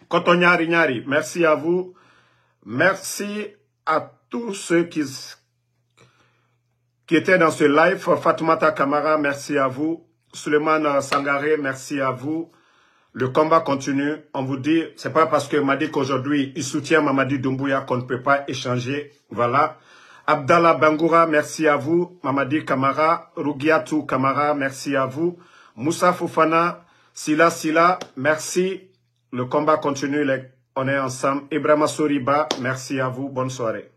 Kotonyari Nyari, merci à vous. Merci à tous ceux qui étaient dans ce live. Fatoumata Kamara, merci à vous. Suleiman Sangaré, merci à vous. Le combat continue. On vous dit, c'est pas parce que Madick aujourd'hui, il soutient Mamadi Doumbouya qu'on ne peut pas échanger. Voilà. Abdallah Bangoura, merci à vous. Mamadi Kamara, Rougiatou Kamara, merci à vous. Moussa Foufana, Sila, merci. Le combat continue. On est ensemble. Ibrahima Soriba, merci à vous. Bonne soirée.